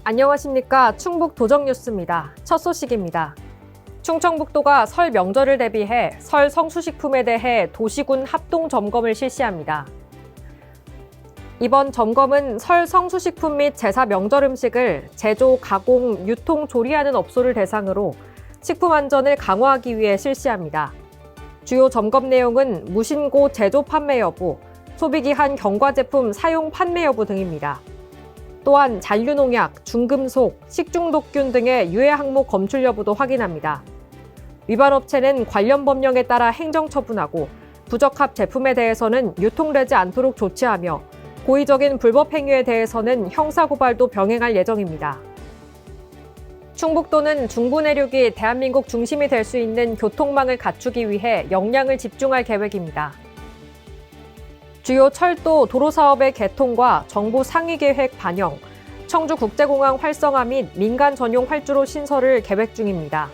안녕하십니까. 충북 도정뉴스입니다. 첫 소식입니다. 충청북도가 설 명절을 대비해 설 성수식품에 대해 도시군 합동 점검을 실시합니다. 이번 점검은 설 성수식품 및 제사 명절 음식을 제조, 가공, 유통, 조리하는 업소를 대상으로 식품 안전을 강화하기 위해 실시합니다. 주요 점검 내용은 무신고 제조 판매 여부, 소비기한 경과 제품 사용 판매 여부 등입니다. 또한 잔류농약, 중금속, 식중독균 등의 유해 항목 검출 여부도 확인합니다. 위반 업체는 관련 법령에 따라 행정처분하고 부적합 제품에 대해서는 유통되지 않도록 조치하며 고의적인 불법 행위에 대해서는 형사고발도 병행할 예정입니다. 충북도는 중부 내륙이 대한민국 중심이 될 수 있는 교통망을 갖추기 위해 역량을 집중할 계획입니다. 주요 철도, 도로 사업의 개통과 정부 상위 계획 반영, 청주국제공항 활성화 및 민간 전용 활주로 신설을 계획 중입니다.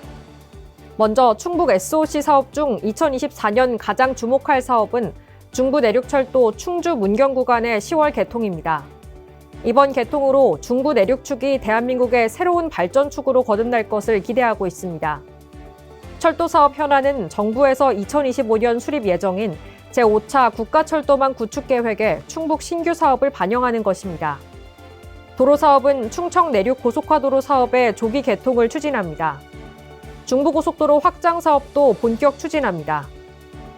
먼저 충북 SOC 사업 중 2024년 가장 주목할 사업은 중부 내륙철도 충주 문경 구간의 10월 개통입니다. 이번 개통으로 중부 내륙축이 대한민국의 새로운 발전축으로 거듭날 것을 기대하고 있습니다. 철도 사업 현안은 정부에서 2025년 수립 예정인 제5차 국가철도망 구축 계획에 충북 신규 사업을 반영하는 것입니다. 도로 사업은 충청 내륙 고속화도로 사업의 조기 개통을 추진합니다. 중부고속도로 확장 사업도 본격 추진합니다.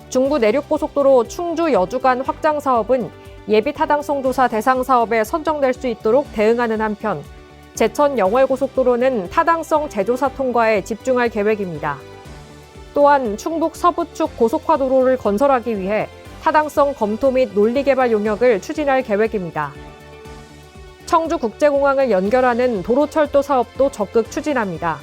중부 내륙고속도로 충주 여주 간 확장 사업은 예비 타당성 조사 대상 사업에 선정될 수 있도록 대응하는 한편, 제천 영월고속도로는 타당성 재조사 통과에 집중할 계획입니다. 또한 충북 서부축 고속화도로를 건설하기 위해 타당성 검토 및 논리개발 용역을 추진할 계획입니다. 청주국제공항을 연결하는 도로철도 사업도 적극 추진합니다.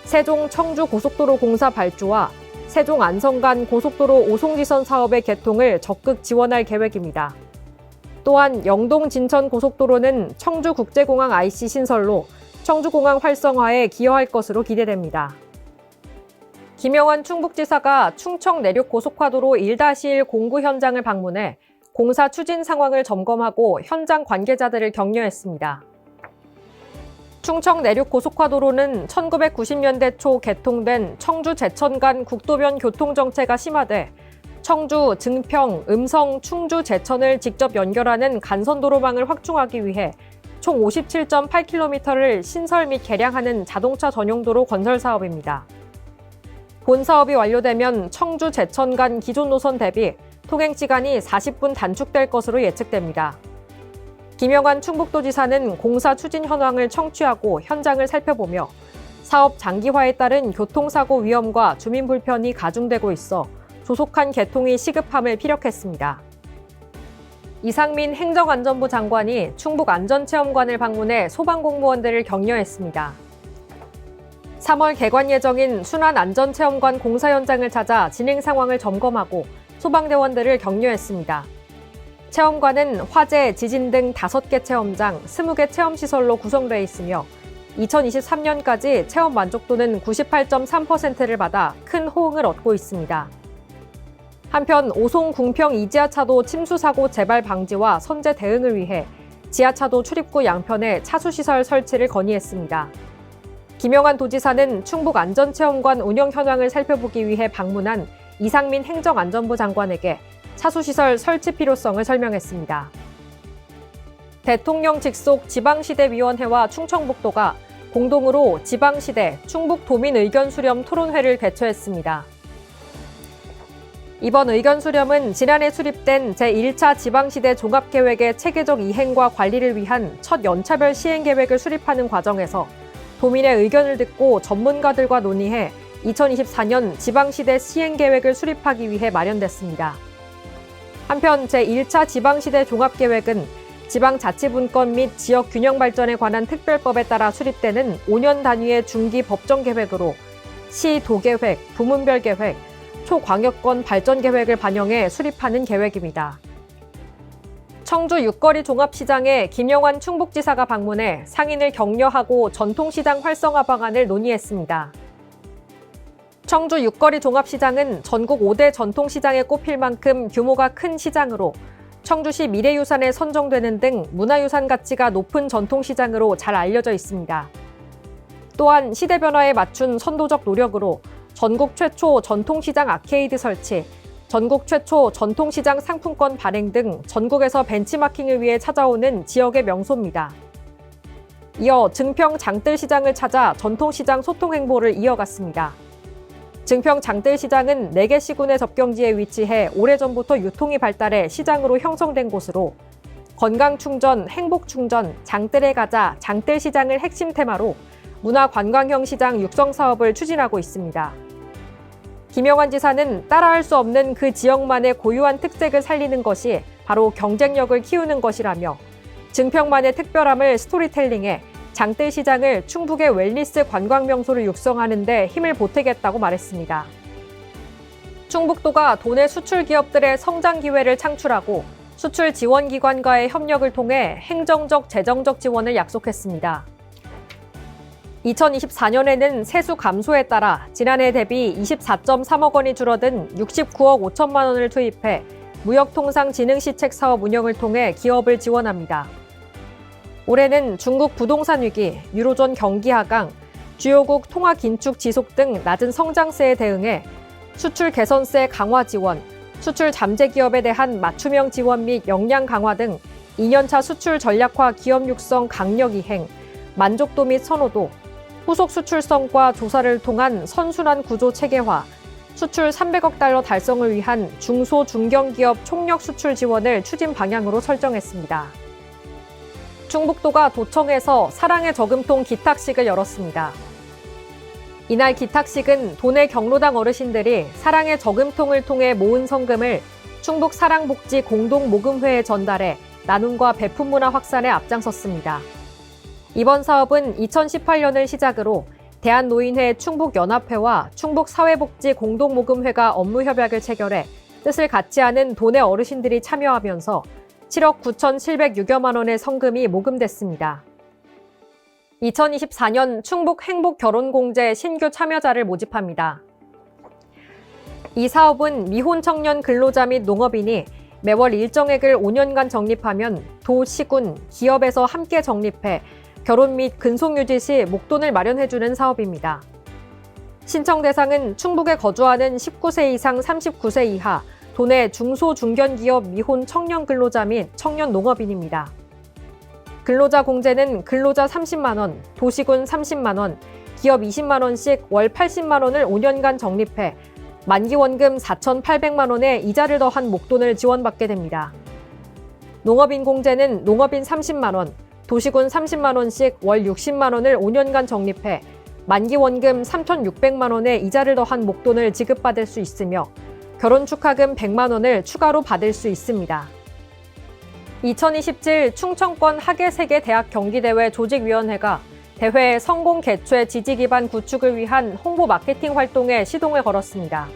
세종 청주 고속도로 공사 발주와 세종 안성 간 고속도로 오송지선 사업의 개통을 적극 지원할 계획입니다. 또한 영동 진천 고속도로는 청주국제공항 IC 신설로 청주공항 활성화에 기여할 것으로 기대됩니다. 김영환 충북지사가 충청 내륙 고속화도로 1-1 공구 현장을 방문해 공사 추진 상황을 점검하고 현장 관계자들을 격려했습니다. 충청 내륙 고속화도로는 1990년대 초 개통된 청주 제천 간 국도변 교통정체가 심화돼 청주, 증평, 음성, 충주, 제천을 직접 연결하는 간선도로망을 확충하기 위해 총 57.8km를 신설 및 개량하는 자동차 전용도로 건설 사업입니다. 본 사업이 완료되면 청주, 제천 간 기존 노선 대비 통행시간이 40분 단축될 것으로 예측됩니다. 김영환 충북도지사는 공사 추진 현황을 청취하고 현장을 살펴보며 사업 장기화에 따른 교통사고 위험과 주민 불편이 가중되고 있어 조속한 개통이 시급함을 피력했습니다. 이상민 행정안전부 장관이 충북안전체험관을 방문해 소방공무원들을 격려했습니다. 3월 개관 예정인 순환안전체험관 공사 현장을 찾아 진행 상황을 점검하고 소방대원들을 격려했습니다. 체험관은 화재, 지진 등 5개 체험장, 20개 체험시설로 구성되어 있으며 2023년까지 체험 만족도는 98.3%를 받아 큰 호응을 얻고 있습니다. 한편 오송 궁평 이지하차도 침수사고 재발 방지와 선제 대응을 위해 지하차도 출입구 양편에 차수시설 설치를 건의했습니다. 김영환 도지사는 충북안전체험관 운영 현황을 살펴보기 위해 방문한 이상민 행정안전부 장관에게 차수시설 설치 필요성을 설명했습니다. 대통령 직속 지방시대위원회와 충청북도가 공동으로 지방시대 충북도민 의견 수렴 토론회를 개최했습니다. 이번 의견 수렴은 지난해 수립된 제1차 지방시대 종합계획의 체계적 이행과 관리를 위한 첫 연차별 시행계획을 수립하는 과정에서 도민의 의견을 듣고 전문가들과 논의해 2024년 지방시대 시행계획을 수립하기 위해 마련됐습니다. 한편 제1차 지방시대 종합계획은 지방자치분권 및 지역균형 발전에 관한 특별법에 따라 수립되는 5년 단위의 중기 법정계획으로 시, 도계획, 부문별 계획, 초광역권 발전계획을 반영해 수립하는 계획입니다. 청주 육거리 종합시장에 김영환 충북지사가 방문해 상인을 격려하고 전통시장 활성화 방안을 논의했습니다. 청주 육거리 종합시장은 전국 5대 전통시장에 꼽힐 만큼 규모가 큰 시장으로 청주시 미래유산에 선정되는 등 문화유산 가치가 높은 전통시장으로 잘 알려져 있습니다. 또한 시대 변화에 맞춘 선도적 노력으로 전국 최초 전통시장 아케이드 설치, 전국 최초 전통시장 상품권 발행 등 전국에서 벤치마킹을 위해 찾아오는 지역의 명소입니다. 이어 증평 장뜰시장을 찾아 전통시장 소통 행보를 이어갔습니다. 증평 장뜰시장은 4개 시군의 접경지에 위치해 오래전부터 유통이 발달해 시장으로 형성된 곳으로 건강충전, 행복충전, 장뜰에 가자, 장뜰시장을 핵심 테마로 문화관광형 시장 육성 사업을 추진하고 있습니다. 김영환 지사는 따라할 수 없는 그 지역만의 고유한 특색을 살리는 것이 바로 경쟁력을 키우는 것이라며 증평만의 특별함을 스토리텔링해 장뜰시장을 충북의 웰니스 관광 명소를 육성하는 데 힘을 보태겠다고 말했습니다. 충북도가 도내 수출 기업들의 성장 기회를 창출하고 수출 지원 기관과의 협력을 통해 행정적, 재정적 지원을 약속했습니다. 2024년에는 세수 감소에 따라 지난해 대비 24.3억 원이 줄어든 69억 5천만 원을 투입해 무역통상진흥시책 사업 운영을 통해 기업을 지원합니다. 올해는 중국 부동산 위기, 유로존 경기 하강, 주요국 통화 긴축 지속 등 낮은 성장세에 대응해 수출 개선세 강화 지원, 수출 잠재 기업에 대한 맞춤형 지원 및 역량 강화 등 2년차 수출 전략화 기업 육성 강력 이행, 만족도 및 선호도, 후속 수출성과 조사를 통한 선순환 구조 체계화, 수출 300억 달러 달성을 위한 중소 중견기업 총력 수출 지원을 추진 방향으로 설정했습니다. 충북도가 도청에서 사랑의 저금통 기탁식을 열었습니다. 이날 기탁식은 도내 경로당 어르신들이 사랑의 저금통을 통해 모은 성금을 충북 사랑복지 공동모금회에 전달해 나눔과 배품 문화 확산에 앞장섰습니다. 이번 사업은 2018년을 시작으로 대한노인회 충북연합회와 충북사회복지 공동모금회가 업무협약을 체결해 뜻을 같이 하는 도내 어르신들이 참여하면서 7억 9,706여만 원의 성금이 모금됐습니다. 2024년 충북 행복결혼공제 신규 참여자를 모집합니다. 이 사업은 미혼 청년 근로자 및 농업인이 매월 일정액을 5년간 적립하면 도, 시군, 기업에서 함께 적립해 결혼 및 근속유지 시 목돈을 마련해주는 사업입니다. 신청 대상은 충북에 거주하는 19세 이상 39세 이하, 도내 중소중견기업 미혼 청년 근로자 및 청년 농업인입니다. 근로자 공제는 근로자 30만 원, 도시군 30만 원, 기업 20만 원씩 월 80만 원을 5년간 적립해 만기원금 4,800만 원의 이자를 더한 목돈을 지원받게 됩니다. 농업인 공제는 농업인 30만 원, 도시군 30만 원씩 월 60만 원을 5년간 적립해 만기원금 3,600만 원의 이자를 더한 목돈을 지급받을 수 있으며 결혼 축하금 100만 원을 추가로 받을 수 있습니다. 2027 충청권 하계세계 대학 경기대회 조직위원회가 대회 성공 개최 지지 기반 구축을 위한 홍보 마케팅 활동에 시동을 걸었습니다.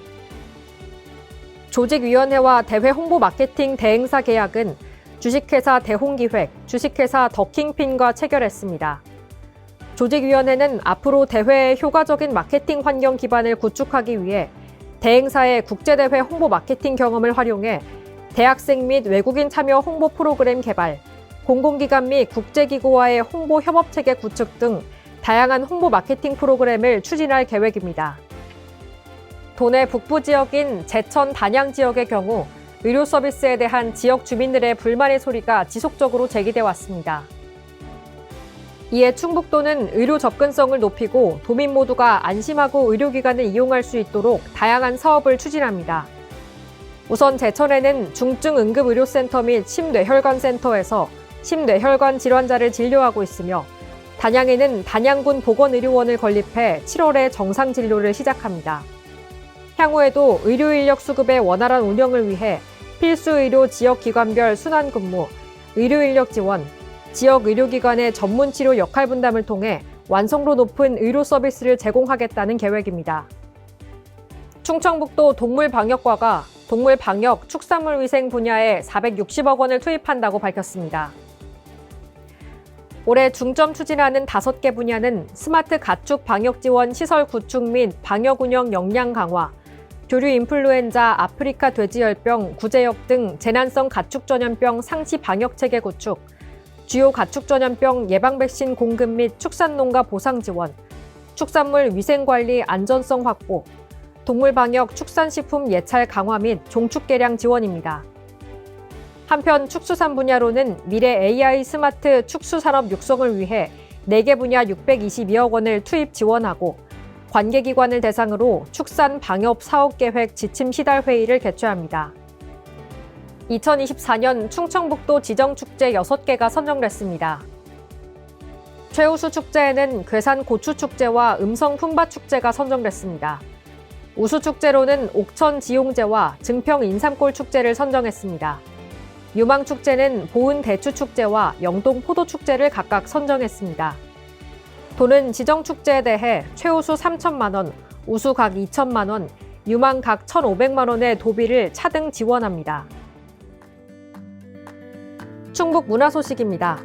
조직위원회와 대회 홍보 마케팅 대행사 계약은 주식회사 대홍기획, 주식회사 더킹핀과 체결했습니다. 조직위원회는 앞으로 대회의 효과적인 마케팅 환경 기반을 구축하기 위해 대행사의 국제대회 홍보 마케팅 경험을 활용해 대학생 및 외국인 참여 홍보 프로그램 개발, 공공기관 및 국제기구와의 홍보 협업체계 구축 등 다양한 홍보 마케팅 프로그램을 추진할 계획입니다. 도내 북부 지역인 제천 단양 지역의 경우 의료 서비스에 대한 지역 주민들의 불만의 소리가 지속적으로 제기돼 왔습니다. 이에 충북도는 의료 접근성을 높이고 도민 모두가 안심하고 의료기관을 이용할 수 있도록 다양한 사업을 추진합니다. 우선 제천에는 중증응급의료센터 및 심뇌혈관센터에서 심뇌혈관 질환자를 진료하고 있으며 단양에는 단양군 보건의료원을 건립해 7월에 정상 진료를 시작합니다. 향후에도 의료인력 수급의 원활한 운영을 위해 필수의료 지역기관별 순환근무, 의료인력 지원, 지역 의료기관의 전문치료 역할 분담을 통해 완성도 높은 의료 서비스를 제공하겠다는 계획입니다. 충청북도 동물방역과가 동물방역, 축산물위생 분야에 460억 원을 투입한다고 밝혔습니다. 올해 중점 추진하는 5개 분야는 스마트 가축 방역 지원 시설 구축 및 방역 운영 역량 강화, 조류 인플루엔자, 아프리카 돼지열병, 구제역 등 재난성 가축 전염병 상시 방역 체계 구축, 주요 가축 전염병 예방 백신 공급 및 축산농가 보상 지원, 축산물 위생관리 안전성 확보, 동물 방역 축산식품 예찰 강화 및 종축 개량 지원입니다. 한편 축수산 분야로는 미래 AI 스마트 축수산업 육성을 위해 4개 분야 622억 원을 투입 지원하고 관계기관을 대상으로 축산 방역 사업 계획 지침 시달 회의를 개최합니다. 2024년 충청북도 지정축제 6개가 선정됐습니다. 최우수 축제에는 괴산 고추축제와 음성 품바축제가 선정됐습니다. 우수축제로는 옥천 지용제와 증평 인삼골 축제를 선정했습니다. 유망축제는 보은 대추축제와 영동 포도축제를 각각 선정했습니다. 도는 지정축제에 대해 최우수 3천만 원, 우수 각 2천만 원, 유망 각 1,500만 원의 도비를 차등 지원합니다. 충북 문화 소식입니다.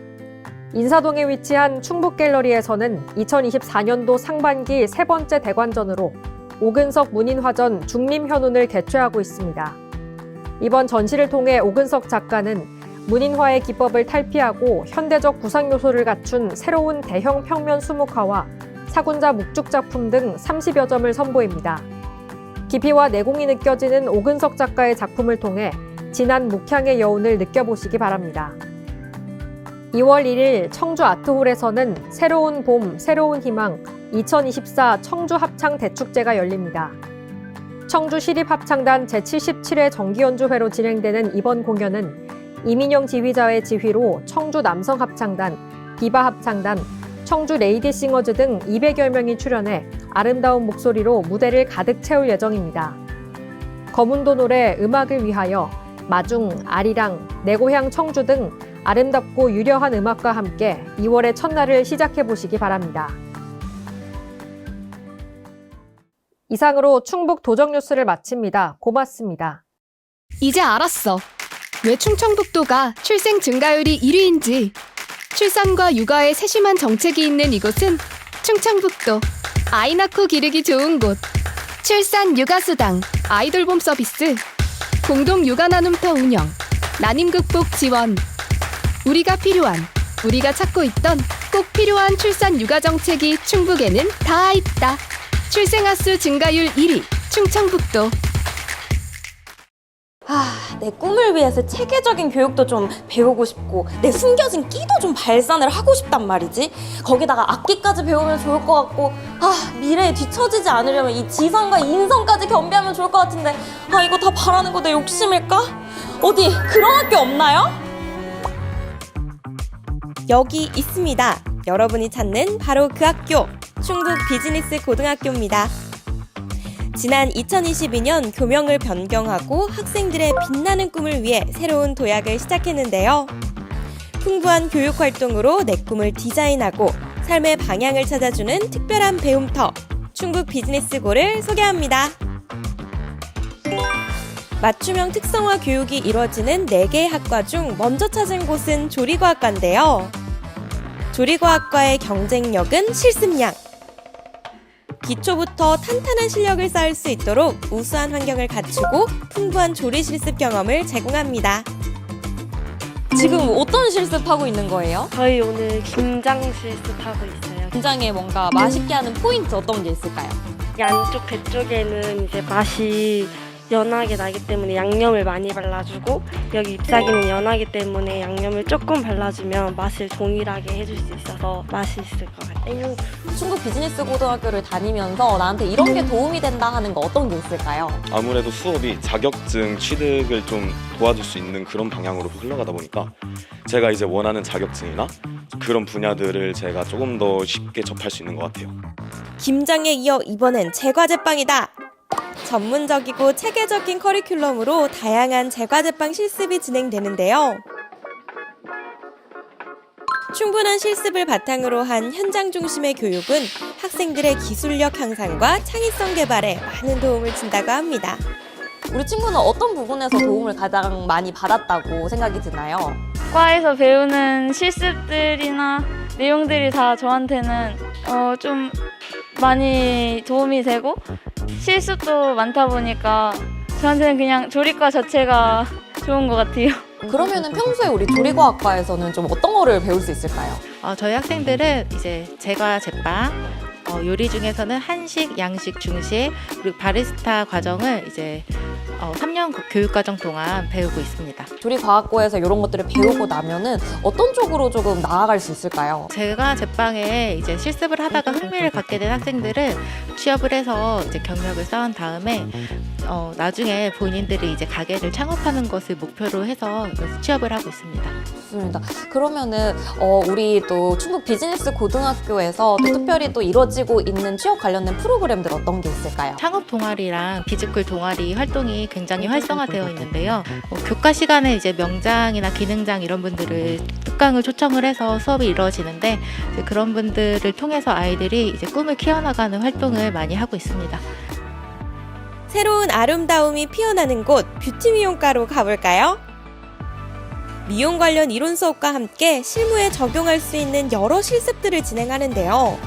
인사동에 위치한 충북갤러리에서는 2024년도 상반기 세 번째 대관전으로 오근석 문인화전 중림현운을 개최하고 있습니다. 이번 전시를 통해 오근석 작가는 문인화의 기법을 탈피하고 현대적 구상 요소를 갖춘 새로운 대형 평면 수묵화와 사군자 묵죽 작품 등 30여 점을 선보입니다. 깊이와 내공이 느껴지는 오근석 작가의 작품을 통해 진한 묵향의 여운을 느껴보시기 바랍니다. 2월 1일 청주 아트홀에서는 새로운 봄, 새로운 희망 2024 청주 합창 대축제가 열립니다. 청주 시립합창단 제77회 정기연주회로 진행되는 이번 공연은 이민영 지휘자의 지휘로 청주 남성합창단, 비바합창단, 청주 레이디싱어즈 등 200여 명이 출연해 아름다운 목소리로 무대를 가득 채울 예정입니다. 검은도 노래 음악을 위하여, 마중, 아리랑, 내 고향 청주 등 아름답고 유려한 음악과 함께 2월의 첫날을 시작해보시기 바랍니다. 이상으로 충북 도정뉴스를 마칩니다. 고맙습니다. 이제 알았어. 왜 충청북도가 출생 증가율이 1위인지. 출산과 육아에 세심한 정책이 있는 이곳은 충청북도. 아이 낳고 기르기 좋은 곳. 출산 육아수당, 아이돌봄 서비스, 공동 육아 나눔터 운영, 난임 극복 지원. 우리가 필요한, 우리가 찾고 있던 꼭 필요한 출산 육아 정책이 충북에는 다 있다. 출생아 수 증가율 1위, 충청북도. 내 꿈을 위해서 체계적인 교육도 좀 배우고 싶고 내 숨겨진 끼도 좀 발산을 하고 싶단 말이지. 거기다가 악기까지 배우면 좋을 것 같고 미래에 뒤처지지 않으려면 이 지성과 인성까지 겸비하면 좋을 것 같은데 이거 다 바라는 거 내 욕심일까? 어디 그런 학교 없나요? 여기 있습니다. 여러분이 찾는 바로 그 학교, 충북 비즈니스 고등학교입니다. 지난 2022년 교명을 변경하고 학생들의 빛나는 꿈을 위해 새로운 도약을 시작했는데요. 풍부한 교육 활동으로 내 꿈을 디자인하고 삶의 방향을 찾아주는 특별한 배움터, 충북 비즈니스고를 소개합니다. 맞춤형 특성화 교육이 이루어지는 4개의 학과 중 먼저 찾은 곳은 조리과학과인데요. 조리과학과의 경쟁력은 실습량. 기초부터 탄탄한 실력을 쌓을 수 있도록 우수한 환경을 갖추고 풍부한 조리 실습 경험을 제공합니다. 지금 어떤 실습하고 있는 거예요? 저희 오늘 김장 실습하고 있어요. 김장에 뭔가 맛있게 하는 포인트 어떤 게 있을까요? 양쪽 배 쪽에는 이제 맛이 연하게 나기 때문에 양념을 많이 발라주고, 여기 잎사귀는 연하기 때문에 양념을 조금 발라주면 맛을 동일하게 해줄 수 있어서 맛이 있을 것 같아요. 충북 비즈니스 고등학교를 다니면서 나한테 이런 게 도움이 된다 하는 거 어떤 게 있을까요? 아무래도 수업이 자격증 취득을 좀 도와줄 수 있는 그런 방향으로 흘러가다 보니까 제가 이제 원하는 자격증이나 그런 분야들을 제가 조금 더 쉽게 접할 수 있는 것 같아요. 김장에 이어 이번엔 제과제빵이다. 전문적이고 체계적인 커리큘럼으로 다양한 제과제빵 실습이 진행되는데요. 충분한 실습을 바탕으로 한 현장 중심의 교육은 학생들의 기술력 향상과 창의성 개발에 많은 도움을 준다고 합니다. 우리 친구는 어떤 부분에서 도움을 가장 많이 받았다고 생각이 드나요? 과에서 배우는 실습들이나 내용들이 다 저한테는 좀 많이 도움이 되고 실습도 많다 보니까 저한테는 그냥 조리과 자체가 좋은 것 같아요. 그러면은 평소에 우리 조리과학과에서는 좀 어떤 거를 배울 수 있을까요? 저희 학생들은 이제 제과 제빵, 요리 중에서는 한식, 양식, 중식, 그리고 바리스타 과정을 이제 3년 교육과정 동안 배우고 있습니다. 조리과학과에서 이런 것들을 배우고 나면은 어떤 쪽으로 조금 나아갈 수 있을까요? 제가 제빵에 이제 실습을 하다가 흥미를 갖게 된 학생들은 취업을 해서 이제 경력을 쌓은 다음에 나중에 본인들이 이제 가게를 창업하는 것을 목표로 해서 취업을 하고 있습니다. 좋습니다. 그러면은 우리 또 충북 비즈니스 고등학교에서 또 특별히 또 이루어지고 있는 취업 관련된 프로그램들 어떤 게 있을까요? 창업 동아리랑 비즈쿨 동아리 활동이 굉장히 활성화되어 있는데요. 교과 시간에 이제 명장이나 기능장 이런 분들을 특강을 초청을 해서 수업이 이루어지는데 이제 그런 분들을 통해서 아이들이 이제 꿈을 키워나가는 활동을 많이 하고 있습니다. 새로운 아름다움이 피어나는 곳 뷰티 미용과로 가볼까요? 미용 관련 이론 수업과 함께 실무에 적용할 수 있는 여러 실습들을 진행하는데요.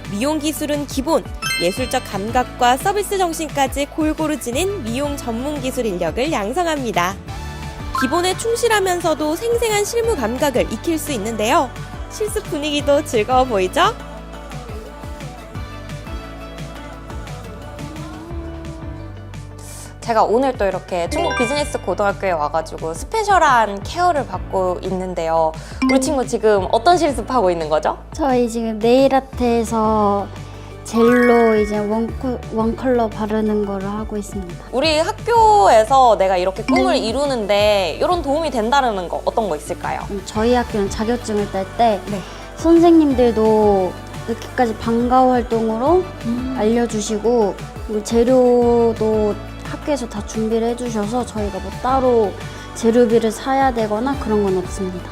미용 기술은 기본, 예술적 감각과 서비스 정신까지 골고루 지닌 미용 전문 기술 인력을 양성합니다. 기본에 충실하면서도 생생한 실무 감각을 익힐 수 있는데요. 실습 분위기도 즐거워 보이죠? 제가 오늘 또 이렇게 충북 비즈니스 고등학교에 와가지고 스페셜한 케어를 받고 있는데요. 우리 친구 지금 어떤 실습하고 있는 거죠? 저희 지금 네일아트에서 젤로 이제 원컬러 바르는 거를 하고 있습니다. 우리 학교에서 내가 이렇게 꿈을 이루는데 이런 도움이 된다는 거 어떤 거 있을까요? 저희 학교는 자격증을 딸 때 선생님들도 늦게까지 방과후 활동으로 알려주시고 그리고 재료도 학교에서 다 준비를 해주셔서 저희가 뭐 따로 재료비를 사야 되거나 그런 건 없습니다.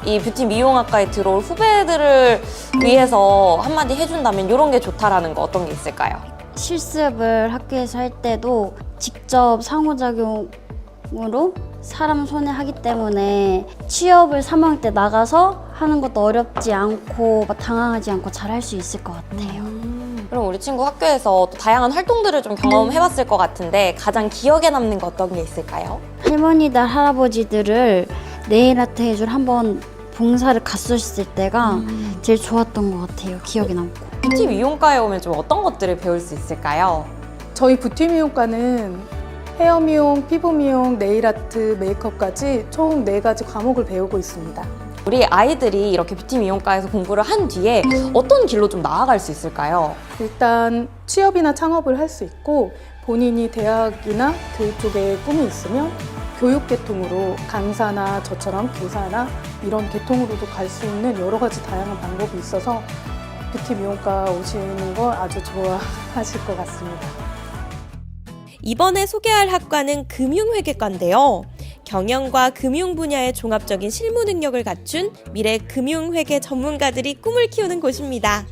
이 뷰티 미용학과에 들어올 후배들을 위해서 한마디 해준다면 이런 게 좋다라는 거 어떤 게 있을까요? 실습을 학교에서 할 때도 직접 상호작용으로 사람 손에 하기 때문에 취업을 3학년 때 나가서 하는 것도 어렵지 않고 막 당황하지 않고 잘 할 수 있을 것 같아요. 그럼 우리 친구 학교에서 또 다양한 활동들을 좀 경험해봤을 것 같은데 가장 기억에 남는 거 어떤 게 있을까요? 할머니들, 할아버지들을 네일아트 해줄 한번 봉사를 갔었을 때가 제일 좋았던 것 같아요. 기억에 남고. 뷰티 미용과에 오면 좀 어떤 것들을 배울 수 있을까요? 저희 뷰티 미용과는 헤어 미용, 피부 미용, 네일아트, 메이크업까지 총 4가지 과목을 배우고 있습니다. 우리 아이들이 이렇게 뷰티 미용과에서 공부를 한 뒤에 어떤 길로 좀 나아갈 수 있을까요? 일단 취업이나 창업을 할 수 있고 본인이 대학이나 교육 쪽에 꿈이 있으면 교육 계통으로 강사나 저처럼 교사나 이런 계통으로도 갈 수 있는 여러 가지 다양한 방법이 있어서 뷰티 미용과 오시는 걸 아주 좋아하실 것 같습니다. 이번에 소개할 학과는 금융회계과인데요. 경영과 금융 분야의 종합적인 실무 능력을 갖춘 미래 금융회계 전문가들이 꿈을 키우는 곳입니다.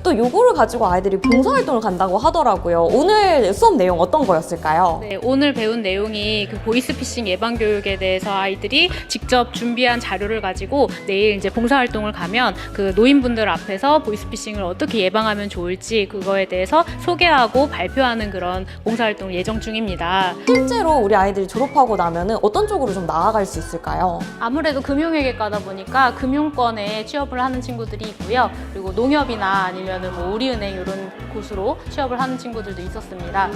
또 요거를 가지고 아이들이 봉사활동을 간다고 하더라고요. 오늘 수업 내용 어떤 거였을까요? 네, 오늘 배운 내용이 그 보이스피싱 예방 교육에 대해서 아이들이 직접 준비한 자료를 가지고 내일 이제 봉사활동을 가면 그 노인분들 앞에서 보이스피싱을 어떻게 예방하면 좋을지 그거에 대해서 소개하고 발표하는 그런 봉사활동 예정 중입니다. 실제로 우리 아이들이 졸업하고 나면은 어떤 쪽으로 좀 나아갈 수 있을까요? 아무래도 금융회계과다 보니까 금융권에 취업을 하는 친구들이 있고요. 그리고 농협이나 아니면 뭐 우리은행 이런 곳으로 취업을 하는 친구들도 있었습니다.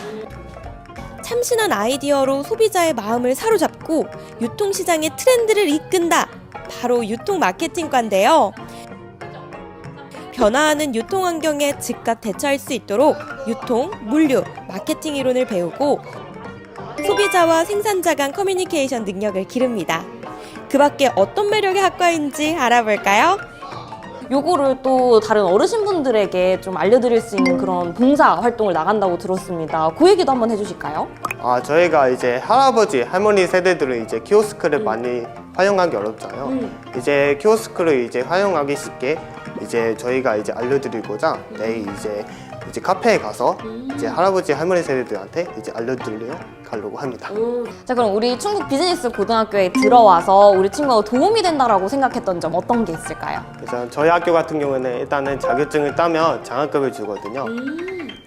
참신한 아이디어로 소비자의 마음을 사로잡고 유통시장의 트렌드를 이끈다. 바로 유통 마케팅과인데요. 변화하는 유통 환경에 즉각 대처할 수 있도록 유통, 물류, 마케팅 이론을 배우고 소비자와 생산자 간 커뮤니케이션 능력을 기릅니다. 그 밖에 어떤 매력의 학과인지 알아볼까요? 요거를 또 다른 어르신분들에게 좀 알려드릴 수 있는 그런 봉사 활동을 나간다고 들었습니다. 그 얘기도 한번 해주실까요? 저희가 이제 할아버지, 할머니 세대들은 이제 키오스크를 많이 활용하기 어렵잖아요. 이제 키오스크를 이제 활용하기 쉽게 이제 저희가 이제 알려드리고자 내일 이제 이제 카페에 가서 이제 할아버지 할머니 세대들한테 이제 알려드리려 가려고 합니다. 자, 그럼 우리 충북 비즈니스 고등학교에 들어와서 우리 친구가 도움이 된다라고 생각했던 점 어떤 게 있을까요? 그래서 저희 학교 같은 경우는 일단은 자격증을 따면 장학금을 주거든요.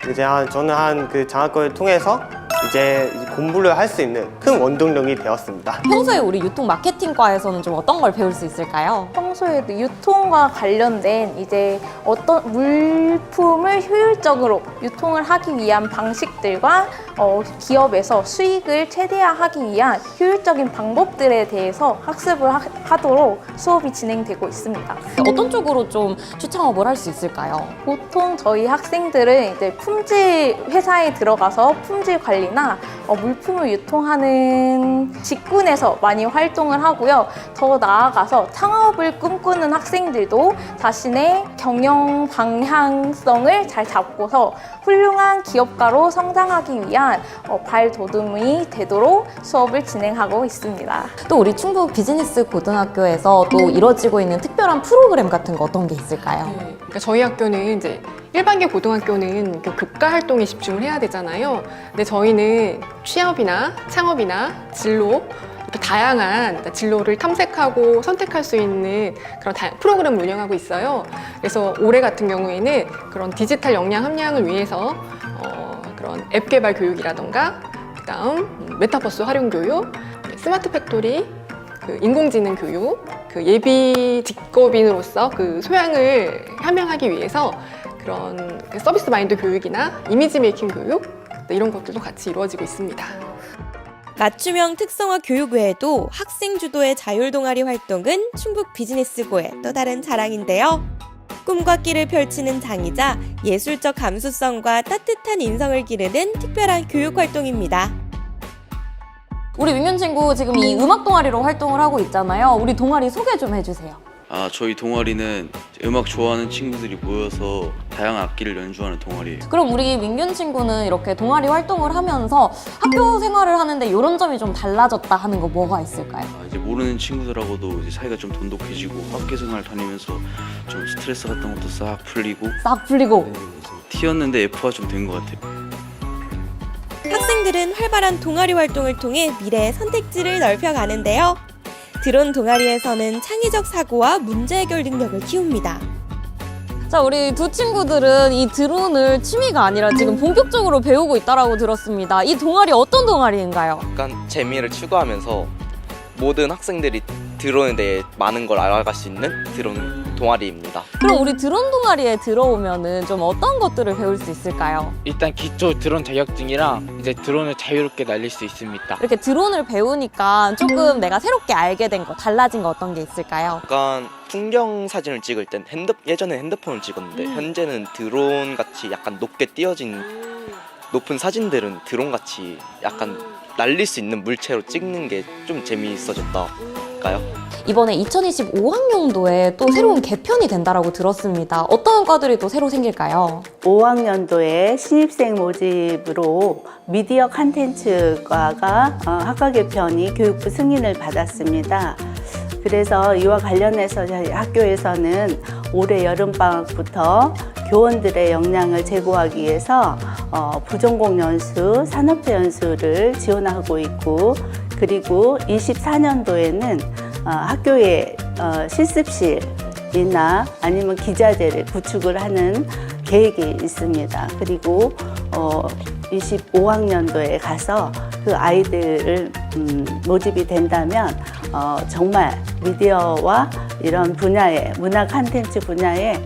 이제 저는 그 장학금을 통해서 이제 공부를 할 수 있는 큰 원동력이 되었습니다. 평소에 우리 유통 마케팅과에서는 좀 어떤 걸 배울 수 있을까요? 평소에도 유통과 관련된 이제 어떤 물품을 효율적으로 유통을 하기 위한 방식들과 기업에서 수익을 최대화하기 위한 효율적인 방법들에 대해서 학습을 하도록 수업이 진행되고 있습니다. 어떤 쪽으로 좀 추천업을 할 수 있을까요? 보통 저희 학생들은 이제 품질 회사에 들어가서 품질 관리나 물품을 유통하는 직군에서 많이 활동을 하고요. 더 나아가서 창업을 꿈꾸는 학생들도 자신의 경영 방향성을 잘 잡고서 훌륭한 기업가로 성장하기 위한 발돋움이 되도록 수업을 진행하고 있습니다. 또 우리 충북 비즈니스 고등학교에서 또 이루어지고 있는 특별한 프로그램 같은 거 어떤 게 있을까요? 그러니까 저희 학교는 이제 일반계 고등학교는 급가 활동에 집중을 해야 되잖아요. 근데 저희는 취업이나 창업이나 진로 이렇게 다양한 진로를 탐색하고 선택할 수 있는 그런 프로그램을 운영하고 있어요. 그래서 올해 같은 경우에는 그런 디지털 역량 함량을 위해서 그런 앱 개발 교육이라던가 그다음 메타버스 활용 교육, 스마트 팩토리, 그 인공지능 교육, 그 예비 직업인으로서 그 소양을 함양하기 위해서 그런 서비스 마인드 교육이나 이미지 메이킹 교육 이런 것들도 같이 이루어지고 있습니다. 맞춤형 특성화 교육 외에도 학생 주도의 자율 동아리 활동은 충북 비즈니스고의 또 다른 자랑인데요. 꿈과 끼를 펼치는 장이자 예술적 감수성과 따뜻한 인성을 기르는 특별한 교육 활동입니다. 우리 민균 친구 지금 이 음악 동아리로 활동을 하고 있잖아요. 우리 동아리 소개 좀 해주세요. 저희 동아리는 음악 좋아하는 친구들이 모여서 다양한 악기를 연주하는 동아리예요. 그럼 우리 민균 친구는 이렇게 동아리 활동을 하면서 학교 생활을 하는데 이런 점이 좀 달라졌다 하는 거 뭐가 있을까요? 이제 모르는 친구들하고도 이제 사이가 좀 돈독해지고 학교 생활 다니면서 좀 스트레스 같은 것도 싹 풀리고 T였는데 F가 좀 된 것 같아요. 학생들은 활발한 동아리 활동을 통해 미래의 선택지를 넓혀가는데요. 드론 동아리에서는 창의적 사고와 문제 해결 능력을 키웁니다. 자, 우리 두 친구들은 이 드론을 취미가 아니라 지금 본격적으로 배우고 있다고 들었습니다. 이 동아리 어떤 동아리인가요? 약간 재미를 추구하면서 모든 학생들이 드론에 대해 많은 걸 알아갈 수 있는 드론 동아리입니다. 그럼 우리 드론 동아리에 들어오면은 좀 어떤 것들을 배울 수 있을까요? 일단 기초 드론 자격증이랑 이제 드론을 자유롭게 날릴 수 있습니다. 이렇게 드론을 배우니까 조금 내가 새롭게 알게 된 거, 달라진 거 어떤 게 있을까요? 약간 풍경 사진을 찍을 땐 예전에 핸드폰을 찍었는데 현재는 드론 같이 약간 높게 띄어진 높은 사진들은 드론 같이 약간 날릴 수 있는 물체로 찍는 게 좀 재미있어졌다까요? 이번에 2025학년도에 또 새로운 개편이 된다고 들었습니다. 어떤 과들이 또 새로 생길까요? 5학년도에 신입생 모집으로 미디어 콘텐츠과가 학과 개편이 교육부 승인을 받았습니다. 그래서 이와 관련해서 저희 학교에서는 올해 여름방학부터 교원들의 역량을 제고하기 위해서 부전공 연수, 산업대 연수를 지원하고 있고, 그리고 24년도에는 학교에 실습실이나 아니면 기자재를 구축을 하는 계획이 있습니다. 그리고 25학년도에 가서 그 아이들을 모집이 된다면 정말 미디어와 이런 분야의 문화 콘텐츠 분야에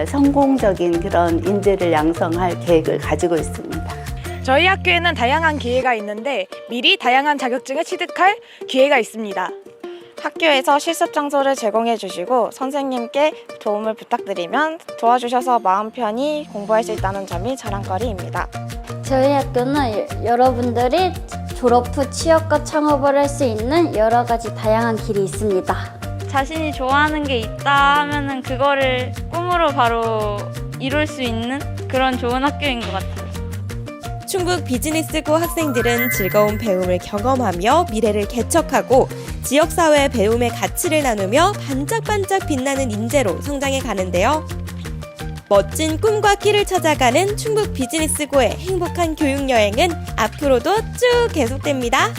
성공적인 그런 인재를 양성할 계획을 가지고 있습니다. 저희 학교에는 다양한 기회가 있는데 미리 다양한 자격증을 취득할 기회가 있습니다. 학교에서 실습 장소를 제공해 주시고 선생님께 도움을 부탁드리면 도와주셔서 마음 편히 공부할 수 있다는 점이 자랑거리입니다. 저희 학교는 여러분들이 졸업 후 취업과 창업을 할 수 있는 여러 가지 다양한 길이 있습니다. 자신이 좋아하는 게 있다 하면은 그거를 꿈으로 바로 이룰 수 있는 그런 좋은 학교인 것 같아요. 충북 비즈니스고 학생들은 즐거운 배움을 경험하며 미래를 개척하고 지역사회의 배움의 가치를 나누며 반짝반짝 빛나는 인재로 성장해 가는데요. 멋진 꿈과 키를 찾아가는 충북 비즈니스고의 행복한 교육여행은 앞으로도 쭉 계속됩니다.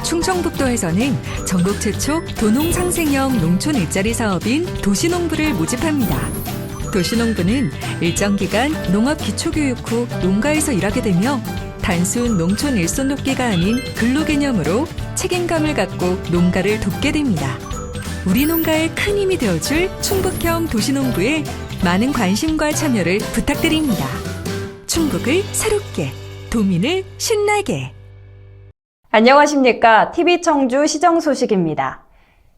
충청북도에서는 전국 최초 도농상생형 농촌 일자리 사업인 도시농부를 모집합니다. 도시농부는 일정 기간 농업 기초교육 후 농가에서 일하게 되며 단순 농촌 일손 돕기가 아닌 근로 개념으로 책임감을 갖고 농가를 돕게 됩니다. 우리 농가에 큰 힘이 되어줄 충북형 도시농부에 많은 관심과 참여를 부탁드립니다. 충북을 새롭게, 도민을 신나게. 안녕하십니까. TV청주 시정 소식입니다.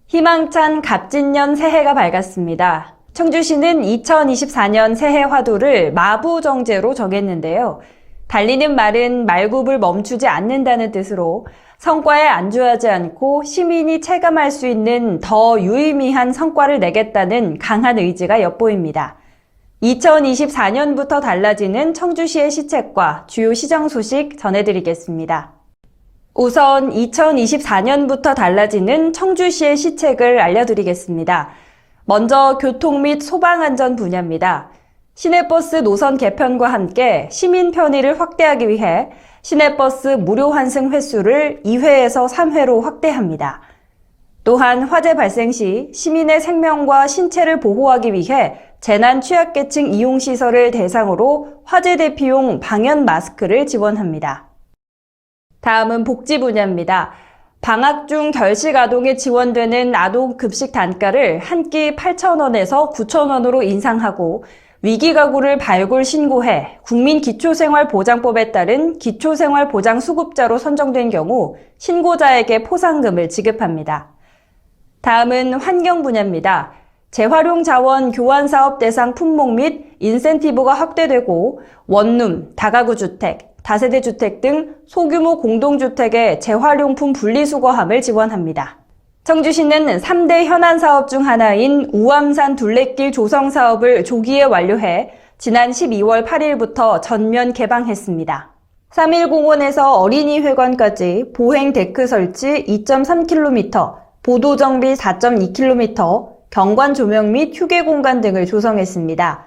희망찬 갑진년 새해가 밝았습니다. 청주시는 2024년 새해 화두를 마부정제로 정했는데요. 달리는 말은 말굽을 멈추지 않는다는 뜻으로 성과에 안주하지 않고 시민이 체감할 수 있는 더 유의미한 성과를 내겠다는 강한 의지가 엿보입니다. 2024년부터 달라지는 청주시의 시책과 주요 시정 소식 전해드리겠습니다. 우선 2024년부터 달라지는 청주시의 시책을 알려드리겠습니다. 먼저 교통 및 소방안전 분야입니다. 시내버스 노선 개편과 함께 시민 편의를 확대하기 위해 시내버스 무료 환승 횟수를 2회에서 3회로 확대합니다. 또한 화재 발생 시 시민의 생명과 신체를 보호하기 위해 재난 취약계층 이용시설을 대상으로 화재 대피용 방역 마스크를 지원합니다. 다음은 복지 분야입니다. 방학 중 결식 아동에 지원되는 아동 급식 단가를 한 끼 8,000원에서 9,000원으로 인상하고 위기가구를 발굴 신고해 국민기초생활보장법에 따른 기초생활보장수급자로 선정된 경우 신고자에게 포상금을 지급합니다. 다음은 환경 분야입니다. 재활용 자원 교환 사업 대상 품목 및 인센티브가 확대되고 원룸, 다가구 주택, 다세대 주택 등 소규모 공동주택의 재활용품 분리수거함을 지원합니다. 청주시는 3대 현안 사업 중 하나인 우암산 둘레길 조성 사업을 조기에 완료해 지난 12월 8일부터 전면 개방했습니다. 3.1공원에서 어린이회관까지 보행 데크 설치 2.3km, 보도 정비 4.2km, 경관 조명 및 휴게 공간 등을 조성했습니다.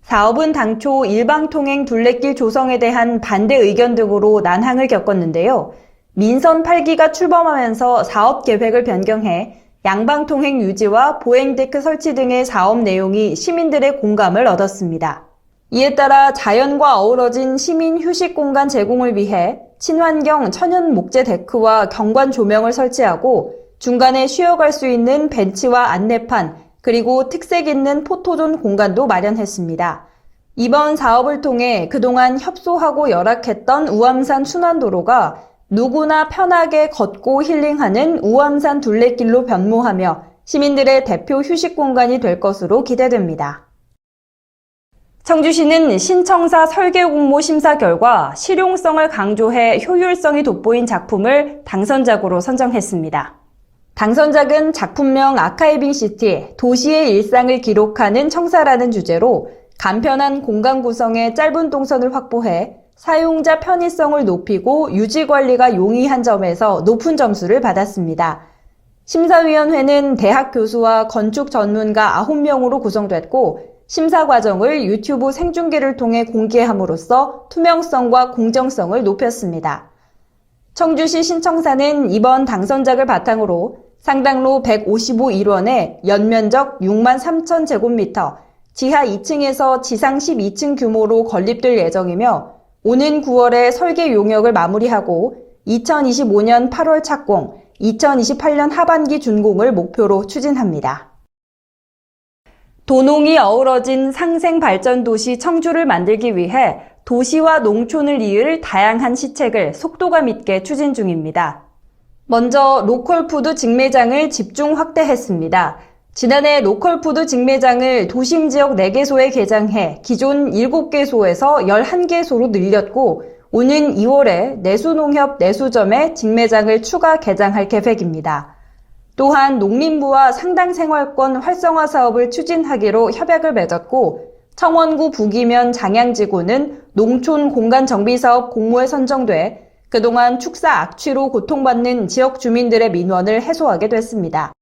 사업은 당초 일방통행 둘레길 조성에 대한 반대 의견 등으로 난항을 겪었는데요. 민선 8기가 출범하면서 사업 계획을 변경해 양방통행 유지와 보행데크 설치 등의 사업 내용이 시민들의 공감을 얻었습니다. 이에 따라 자연과 어우러진 시민 휴식 공간 제공을 위해 친환경 천연 목재 데크와 경관 조명을 설치하고 중간에 쉬어갈 수 있는 벤치와 안내판, 그리고 특색 있는 포토존 공간도 마련했습니다. 이번 사업을 통해 그동안 협소하고 열악했던 우암산 순환도로가 누구나 편하게 걷고 힐링하는 우암산 둘레길로 변모하며 시민들의 대표 휴식 공간이 될 것으로 기대됩니다. 청주시는 신청사 설계 공모 심사 결과 실용성을 강조해 효율성이 돋보인 작품을 당선작으로 선정했습니다. 당선작은 작품명 아카이빙 시티, 도시의 일상을 기록하는 청사라는 주제로 간편한 공간 구성에 짧은 동선을 확보해 사용자 편의성을 높이고 유지 관리가 용이한 점에서 높은 점수를 받았습니다. 심사위원회는 대학 교수와 건축 전문가 9명으로 구성됐고 심사 과정을 유튜브 생중계를 통해 공개함으로써 투명성과 공정성을 높였습니다. 청주시 신청사는 이번 당선작을 바탕으로 상당로 155일원에 연면적 6만 3천 제곱미터, 지하 2층에서 지상 12층 규모로 건립될 예정이며 오는 9월에 설계 용역을 마무리하고 2025년 8월 착공, 2028년 하반기 준공을 목표로 추진합니다. 도농이 어우러진 상생발전도시 청주를 만들기 위해 도시와 농촌을 이을 다양한 시책을 속도감 있게 추진 중입니다. 먼저 로컬푸드 직매장을 집중 확대했습니다. 지난해 로컬푸드 직매장을 도심 지역 4개소에 개장해 기존 7개소에서 11개소로 늘렸고 오는 2월에 내수농협 내수점에 직매장을 추가 개장할 계획입니다. 또한 농림부와 상당생활권 활성화 사업을 추진하기로 협약을 맺었고 청원구 북이면 장양지구는 농촌 공간정비사업 공모에 선정돼 그동안 축사 악취로 고통받는 지역 주민들의 민원을 해소하게 됐습니다.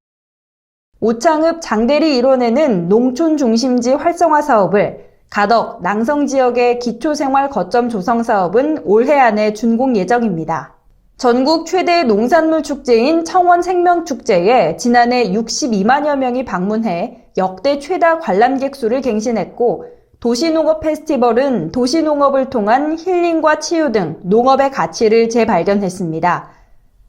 오창읍 장대리 일원에는 농촌 중심지 활성화 사업을, 가덕, 낭성 지역의 기초생활 거점 조성 사업은 올해 안에 준공 예정입니다. 전국 최대 농산물 축제인 청원 생명축제에 지난해 62만여 명이 방문해 역대 최다 관람객 수를 갱신했고, 도시농업 페스티벌은 도시농업을 통한 힐링과 치유 등 농업의 가치를 재발견했습니다.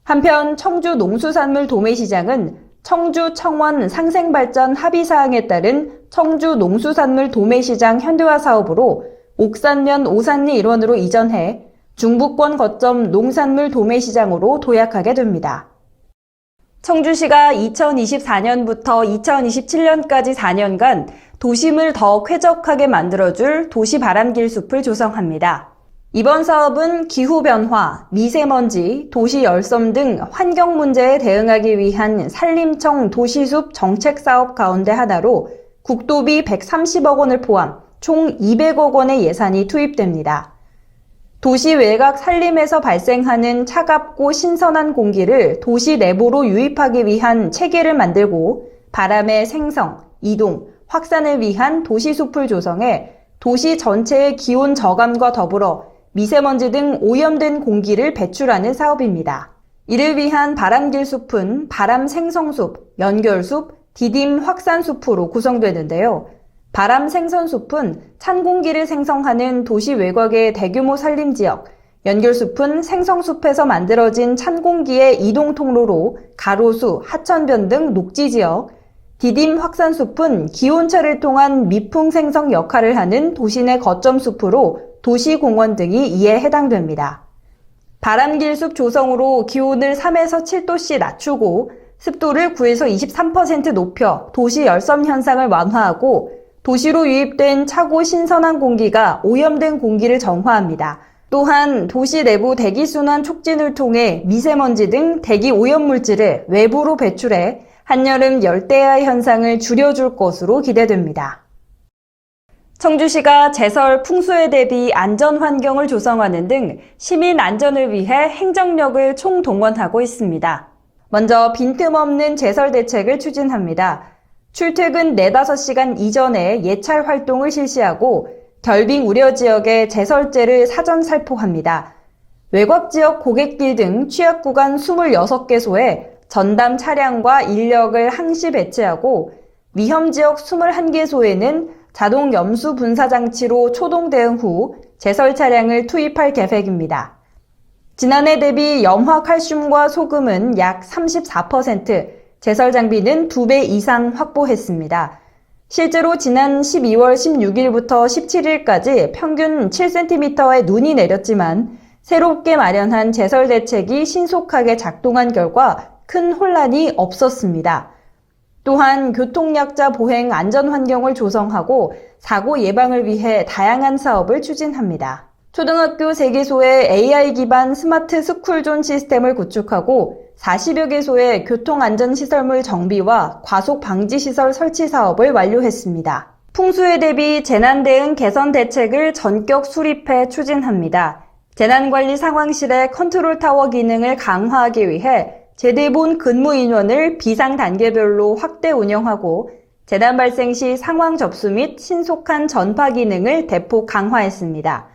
한편 청주 농수산물 도매시장은 청주 청원 상생발전 합의사항에 따른 청주 농수산물 도매시장 현대화 사업으로 옥산면 오산리 일원으로 이전해 중부권 거점 농산물 도매시장으로 도약하게 됩니다. 청주시가 2024년부터 2027년까지 4년간 도심을 더 쾌적하게 만들어줄 도시바람길 숲을 조성합니다. 이번 사업은 기후변화, 미세먼지, 도시열섬 등 환경 문제에 대응하기 위한 산림청 도시숲 정책사업 가운데 하나로 국도비 130억 원을 포함 총 200억 원의 예산이 투입됩니다. 도시 외곽 산림에서 발생하는 차갑고 신선한 공기를 도시 내부로 유입하기 위한 체계를 만들고 바람의 생성, 이동, 확산을 위한 도시숲을 조성해 도시 전체의 기온 저감과 더불어 미세먼지 등 오염된 공기를 배출하는 사업입니다. 이를 위한 바람길 숲은 바람 생성숲, 연결숲, 디딤 확산숲으로 구성되는데요. 바람 생선숲은 찬 공기를 생성하는 도시 외곽의 대규모 산림지역, 연결숲은 생성숲에서 만들어진 찬 공기의 이동 통로로 가로수, 하천변 등 녹지지역, 디딤 확산숲은 기온차를 통한 미풍 생성 역할을 하는 도시 내 거점숲으로 도시공원 등이 이에 해당됩니다. 바람길숲 조성으로 기온을 3에서 7도씨 낮추고 습도를 9에서 23% 높여 도시 열섬 현상을 완화하고 도시로 유입된 차고 신선한 공기가 오염된 공기를 정화합니다. 또한 도시 내부 대기순환 촉진을 통해 미세먼지 등 대기 오염물질을 외부로 배출해 한여름 열대야 현상을 줄여줄 것으로 기대됩니다. 청주시가 제설 풍수에 대비 안전 환경을 조성하는 등 시민 안전을 위해 행정력을 총동원하고 있습니다. 먼저 빈틈없는 제설 대책을 추진합니다. 출퇴근 4-5시간 이전에 예찰 활동을 실시하고 결빙 우려 지역의 제설제를 사전 살포합니다. 외곽 지역 고객길 등 취약 구간 26개소에 전담 차량과 인력을 항시 배치하고 위험 지역 21개소에는 자동 염수 분사 장치로 초동 대응 후 제설 차량을 투입할 계획입니다. 지난해 대비 염화 칼슘과 소금은 약 34%, 제설 장비는 2배 이상 확보했습니다. 실제로 지난 12월 16일부터 17일까지 평균 7cm의 눈이 내렸지만 새롭게 마련한 제설 대책이 신속하게 작동한 결과 큰 혼란이 없었습니다. 또한 교통약자 보행 안전 환경을 조성하고 사고 예방을 위해 다양한 사업을 추진합니다. 초등학교 3개소에 AI 기반 스마트 스쿨존 시스템을 구축하고 40여 개소의 교통안전시설물 정비와 과속 방지시설 설치 사업을 완료했습니다. 풍수에 대비 재난대응 개선 대책을 전격 수립해 추진합니다. 재난관리 상황실의 컨트롤타워 기능을 강화하기 위해 재대본 근무 인원을 비상 단계별로 확대 운영하고 재난 발생 시 상황 접수 및 신속한 전파 기능을 대폭 강화했습니다.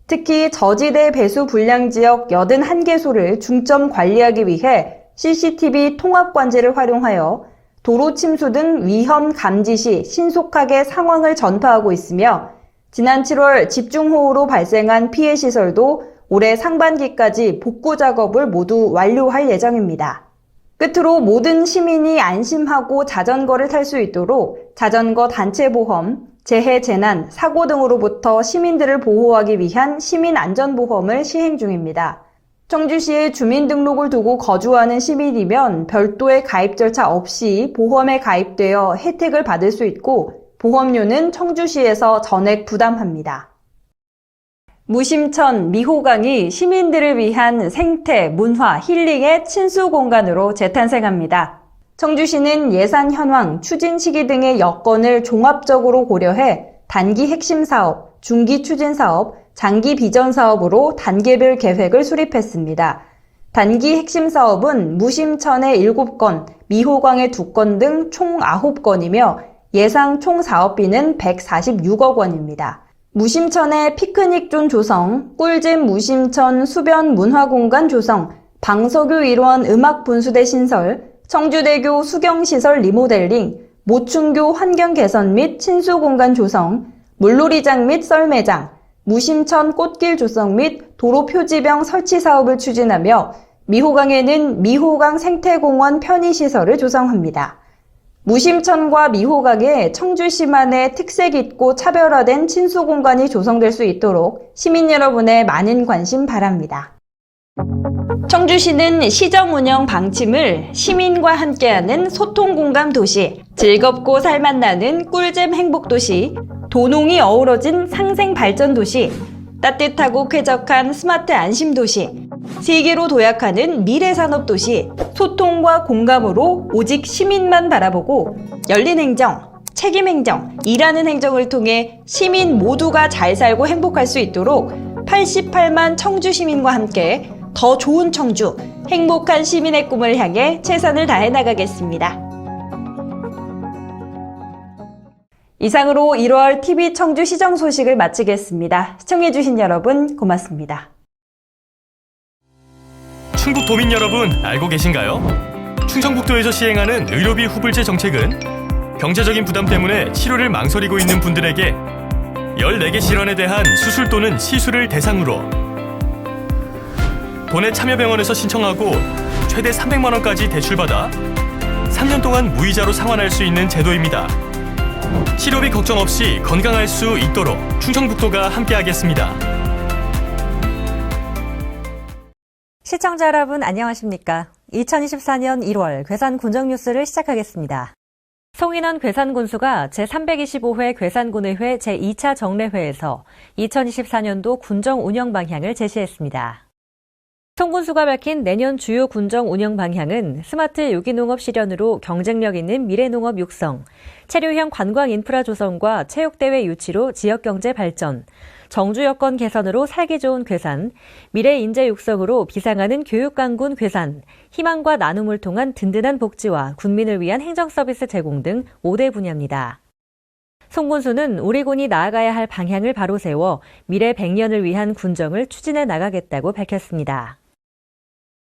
특히 저지대 배수 불량 지역 81개소를 중점 관리하기 위해 CCTV 통합 관제를 활용하여 도로 침수 등 위험 감지 시 신속하게 상황을 전파하고 있으며 지난 7월 집중호우로 발생한 피해 시설도 올해 상반기까지 복구 작업을 모두 완료할 예정입니다. 끝으로 모든 시민이 안심하고 자전거를 탈 수 있도록 자전거 단체 보험, 재해, 재난, 사고 등으로부터 시민들을 보호하기 위한 시민안전보험을 시행 중입니다. 청주시에 주민등록을 두고 거주하는 시민이면 별도의 가입 절차 없이 보험에 가입되어 혜택을 받을 수 있고 보험료는 청주시에서 전액 부담합니다. 무심천, 미호강이 시민들을 위한 생태, 문화, 힐링의 친수 공간으로 재탄생합니다. 청주시는 예산 현황, 추진 시기 등의 여건을 종합적으로 고려해 단기 핵심 사업, 중기 추진 사업, 장기 비전 사업으로 단계별 계획을 수립했습니다. 단기 핵심 사업은 무심천의 7건, 미호강의 2건 등 총 9건이며 예상 총 사업비는 146억 원입니다. 무심천의 피크닉존 조성, 꿀잼 무심천 수변 문화공간 조성, 방서교 일원 음악 분수대 신설, 청주대교 수경시설 리모델링, 모충교 환경 개선 및 친수공간 조성, 물놀이장 및 썰매장, 무심천 꽃길 조성 및 도로 표지병 설치 사업을 추진하며 미호강에는 미호강 생태공원 편의시설을 조성합니다. 무심천과 미호강에 청주시만의 특색 있고 차별화된 친수공간이 조성될 수 있도록 시민 여러분의 많은 관심 바랍니다. 청주시는 시정 운영 방침을 시민과 함께하는 소통공감 도시, 즐겁고 살맛나는 꿀잼 행복도시, 도농이 어우러진 상생발전도시, 따뜻하고 쾌적한 스마트 안심도시, 세계로 도약하는 미래산업도시, 소통과 공감으로 오직 시민만 바라보고 열린 행정, 책임 행정, 일하는 행정을 통해 시민 모두가 잘 살고 행복할 수 있도록 88만 청주 시민과 함께 더 좋은 청주, 행복한 시민의 꿈을 향해 최선을 다해 나가겠습니다. 이상으로 1월 TV 청주 시정 소식을 마치겠습니다. 시청해주신 여러분 고맙습니다. 충북 도민 여러분 알고 계신가요? 충청북도에서 시행하는 의료비 후불제 정책은 경제적인 부담 때문에 치료를 망설이고 있는 분들에게 14개 질환에 대한 수술 또는 시술을 대상으로 도내 참여병원에서 신청하고 최대 300만 원까지 대출받아 3년 동안 무이자로 상환할 수 있는 제도입니다. 치료비 걱정 없이 건강할 수 있도록 충청북도가 함께하겠습니다. 시청자 여러분 안녕하십니까? 2024년 1월 괴산 군정 뉴스를 시작하겠습니다. 송인원 괴산군수가 제325회 괴산군의회 제2차 정례회에서 2024년도 군정 운영 방향을 제시했습니다. 송 군수가 밝힌 내년 주요 군정 운영 방향은 스마트 유기농업 실현으로 경쟁력 있는 미래농업 육성, 체류형 관광 인프라 조성과 체육대회 유치로 지역경제 발전, 정주 여건 개선으로 살기 좋은 괴산, 미래 인재 육성으로 비상하는 교육강군 괴산, 희망과 나눔을 통한 든든한 복지와 군민을 위한 행정 서비스 제공 등 5대 분야입니다. 송 군수는 우리 군이 나아가야 할 방향을 바로 세워 미래 100년을 위한 군정을 추진해 나가겠다고 밝혔습니다.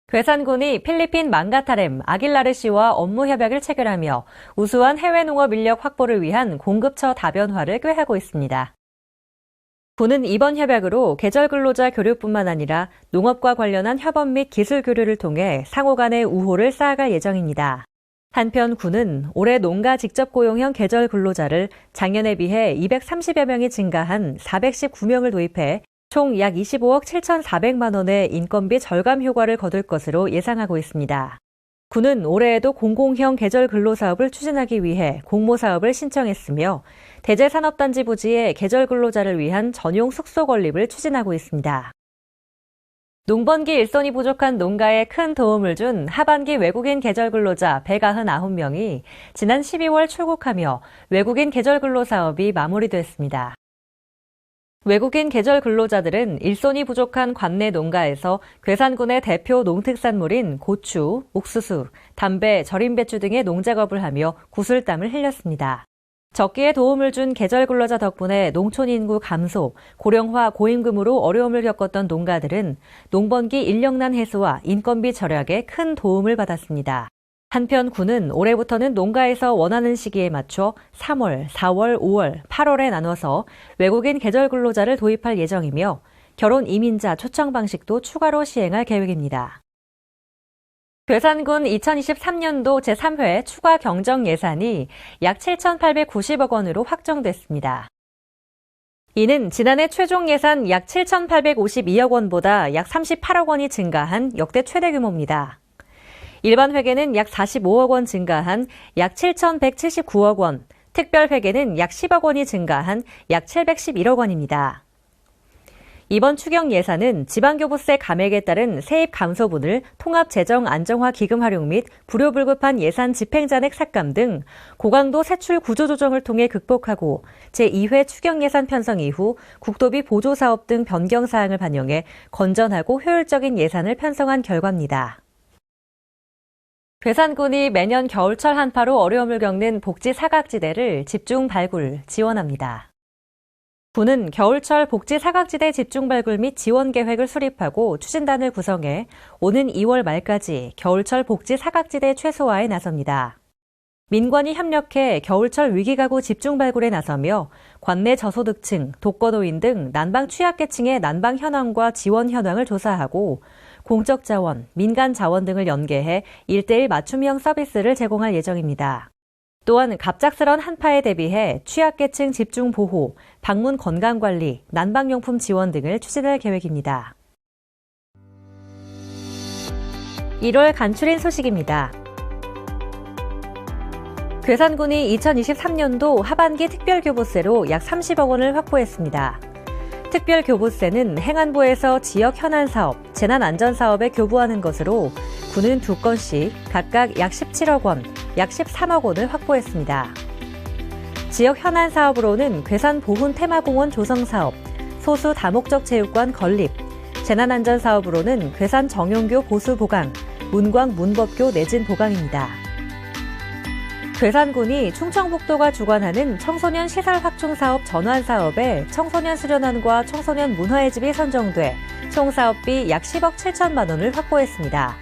괴산군이 필리핀 망가타렘, 아길라르시와 업무 협약을 체결하며 우수한 해외 농업 인력 확보를 위한 공급처 다변화를 꾀하고 있습니다. 군은 이번 협약으로 계절 근로자 교류뿐만 아니라 농업과 관련한 협업 및 기술 교류를 통해 상호 간의 우호를 쌓아갈 예정입니다. 한편 군은 올해 농가 직접 고용형 계절 근로자를 작년에 비해 230여 명이 증가한 419명을 도입해 총 약 25억 7,400만 원의 인건비 절감 효과를 거둘 것으로 예상하고 있습니다. 군은 올해에도 공공형 계절 근로사업을 추진하기 위해 공모사업을 신청했으며 대제산업단지 부지에 계절 근로자를 위한 전용 숙소 건립을 추진하고 있습니다. 농번기 일손이 부족한 농가에 큰 도움을 준 하반기 외국인 계절 근로자 199명이 지난 12월 출국하며 외국인 계절 근로 사업이 마무리됐습니다. 외국인 계절 근로자들은 일손이 부족한 관내 농가에서 괴산군의 대표 농특산물인 고추, 옥수수, 담배, 절임 배추 등의 농작업을 하며 구슬땀을 흘렸습니다. 적기에 도움을 준 계절 근로자 덕분에 농촌 인구 감소, 고령화, 고임금으로 어려움을 겪었던 농가들은 농번기 인력난 해소와 인건비 절약에 큰 도움을 받았습니다. 한편 군은 올해부터는 농가에서 원하는 시기에 맞춰 3월, 4월, 5월, 8월에 나눠서 외국인 계절 근로자를 도입할 예정이며 결혼 이민자 초청 방식도 추가로 시행할 계획입니다. 괴산군 2023년도 제3회 추가 경정 예산이 약 7,890억 원으로 확정됐습니다. 이는 지난해 최종 예산 약 7,852억 원보다 약 38억 원이 증가한 역대 최대 규모입니다. 일반 회계는 약 45억 원 증가한 약 7,179억 원, 특별 회계는 약 10억 원이 증가한 약 711억 원입니다. 이번 추경 예산은 지방교부세 감액에 따른 세입 감소분을 통합재정 안정화 기금 활용 및 불효불급한 예산 집행잔액 삭감 등 고강도 세출 구조 조정을 통해 극복하고 제2회 추경 예산 편성 이후 국도비 보조 사업 등 변경 사항을 반영해 건전하고 효율적인 예산을 편성한 결과입니다. 괴산군이 매년 겨울철 한파로 어려움을 겪는 복지 사각지대를 집중 발굴, 지원합니다. 군은 겨울철 복지 사각지대 집중 발굴 및 지원 계획을 수립하고 추진단을 구성해 오는 2월 말까지 겨울철 복지 사각지대 최소화에 나섭니다. 민관이 협력해 겨울철 위기가구 집중 발굴에 나서며 관내 저소득층, 독거노인 등 난방 취약계층의 난방 현황과 지원 현황을 조사하고 공적 자원, 민간 자원 등을 연계해 1:1 맞춤형 서비스를 제공할 예정입니다. 또한 갑작스런 한파에 대비해 취약계층 집중 보호, 방문 건강관리, 난방용품 지원 등을 추진할 계획입니다. 1월 간추린 소식입니다. 괴산군이 2023년도 하반기 특별교부세로 약 30억 원을 확보했습니다. 특별교부세는 행안부에서 지역 현안사업, 재난안전사업에 교부하는 것으로 군은 2건씩 각각 약 17억 원, 약 13억 원을 확보했습니다. 지역 현안사업으로는 괴산 보훈 테마공원 조성사업, 소수 다목적 체육관 건립, 재난안전사업으로는 괴산 정용교 보수 보강, 문광 문법교 내진 보강입니다. 괴산군이 충청북도가 주관하는 청소년 시설 확충 사업 전환 사업에 청소년 수련원과 청소년 문화의 집이 선정돼 총 사업비 약 10억 7천만 원을 확보했습니다.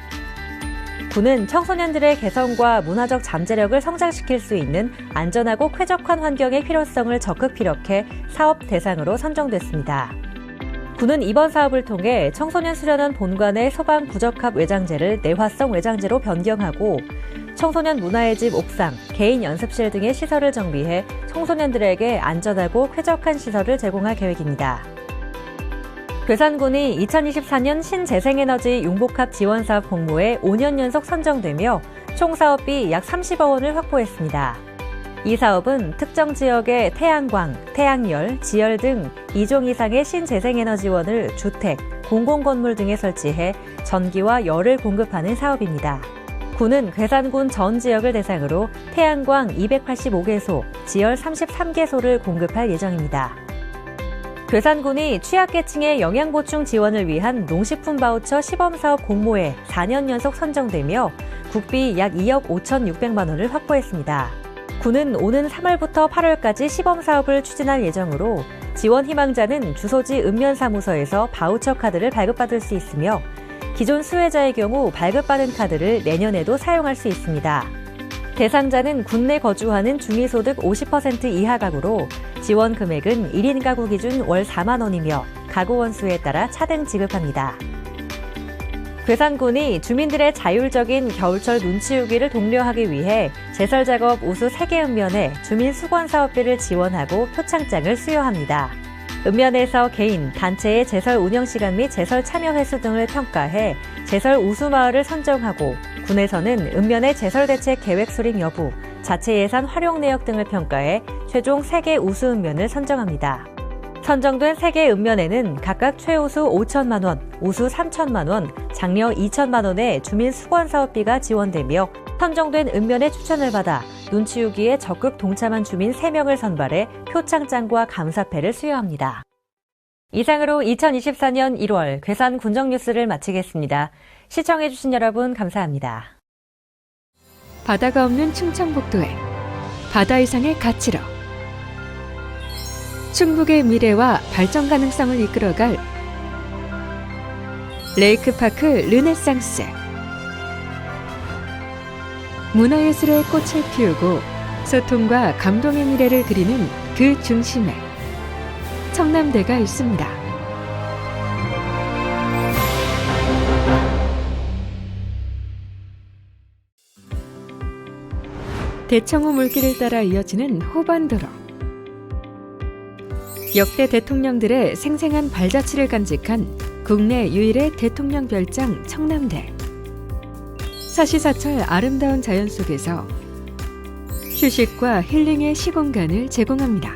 군은 청소년들의 개성과 문화적 잠재력을 성장시킬 수 있는 안전하고 쾌적한 환경의 필요성을 적극 피력해 사업 대상으로 선정됐습니다. 군은 이번 사업을 통해 청소년 수련원 본관의 소방 부적합 외장재를 내화성 외장재로 변경하고 청소년 문화의 집 옥상, 개인 연습실 등의 시설을 정비해 청소년들에게 안전하고 쾌적한 시설을 제공할 계획입니다. 괴산군이 2024년 신재생에너지 융복합 지원사업 공모에 5년 연속 선정되며 총 사업비 약 30억 원을 확보했습니다. 이 사업은 특정 지역의 태양광, 태양열, 지열 등 2종 이상의 신재생에너지원을 주택, 공공건물 등에 설치해 전기와 열을 공급하는 사업입니다. 군은 괴산군 전 지역을 대상으로 태양광 285개소, 지열 33개소를 공급할 예정입니다. 괴산군이 취약계층의 영양보충 지원을 위한 농식품 바우처 시범사업 공모에 4년 연속 선정되며 국비 약 2억 5,600만 원을 확보했습니다. 군은 오는 3월부터 8월까지 시범사업을 추진할 예정으로 지원 희망자는 주소지 읍면사무소에서 바우처 카드를 발급받을 수 있으며 기존 수혜자의 경우 발급받은 카드를 내년에도 사용할 수 있습니다. 대상자는 군내 거주하는 중위소득 50% 이하 가구로 지원 금액은 1인 가구 기준 월 4만 원이며 가구 원수에 따라 차등 지급합니다. 괴산군이 주민들의 자율적인 겨울철 눈치우기를 독려하기 위해 제설작업 우수 3개 읍면에 주민 수건사업비를 지원하고 표창장을 수여합니다. 읍면에서 개인, 단체의 제설 운영 시간 및 제설 참여 횟수 등을 평가해 제설 우수 마을을 선정하고 군에서는 읍면의 제설 대책 계획 수립 여부, 자체 예산 활용 내역 등을 평가해 최종 3개 우수 읍면을 선정합니다. 선정된 3개 읍면에는 각각 최우수 5천만 원, 우수 3천만 원, 장려 2천만 원의 주민 수건 사업비가 지원되며 선정된 읍면의 추천을 받아 눈치우기에 적극 동참한 주민 3명을 선발해 표창장과 감사패를 수여합니다. 이상으로 2024년 1월 괴산 군정 뉴스를 마치겠습니다. 시청해주신 여러분 감사합니다. 바다가 없는 충청북도에 바다 이상의 가치로 충북의 미래와 발전 가능성을 이끌어갈 레이크파크 르네상스. 문화예술의 꽃을 피우고 소통과 감동의 미래를 그리는 그 중심에 청남대가 있습니다. 대청호 물길을 따라 이어지는 호반도로. 역대 대통령들의 생생한 발자취를 간직한 국내 유일의 대통령 별장 청남대. 사시사철 아름다운 자연 속에서 휴식과 힐링의 시공간을 제공합니다.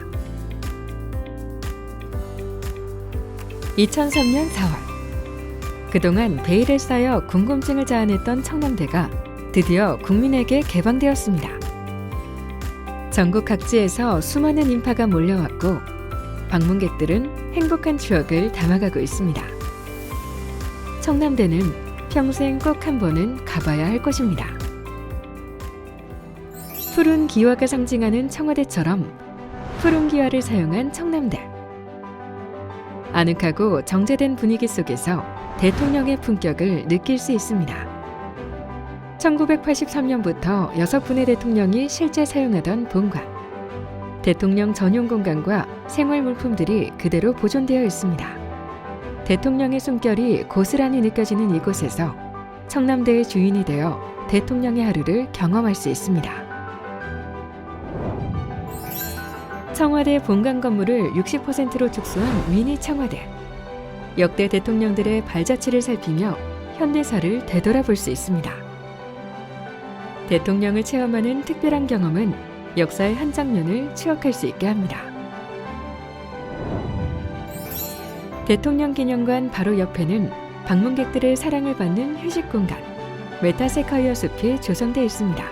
2003년 4월 그동안 베일에 쌓여 궁금증을 자아냈던 청남대가 드디어 국민에게 개방되었습니다. 전국 각지에서 수많은 인파가 몰려왔고 방문객들은 행복한 추억을 담아가고 있습니다. 청남대는 평생 꼭 한 번은 가봐야 할 곳입니다. 푸른 기와가 상징하는 청와대처럼 푸른 기와를 사용한 청남대. 아늑하고 정제된 분위기 속에서 대통령의 품격을 느낄 수 있습니다. 1983년부터 6분의 대통령이 실제 사용하던 본관. 대통령 전용 공간과 생활 물품들이 그대로 보존되어 있습니다. 대통령의 숨결이 고스란히 느껴지는 이곳에서 청남대의 주인이 되어 대통령의 하루를 경험할 수 있습니다. 청와대 본관 건물을 60%로 축소한 미니 청와대. 역대 대통령들의 발자취를 살피며 현대사를 되돌아볼 수 있습니다. 대통령을 체험하는 특별한 경험은 역사의 한 장면을 추억할 수 있게 합니다. 대통령 기념관 바로 옆에는 방문객들의 사랑을 받는 휴식 공간, 메타세카이어 숲이 조성되어 있습니다.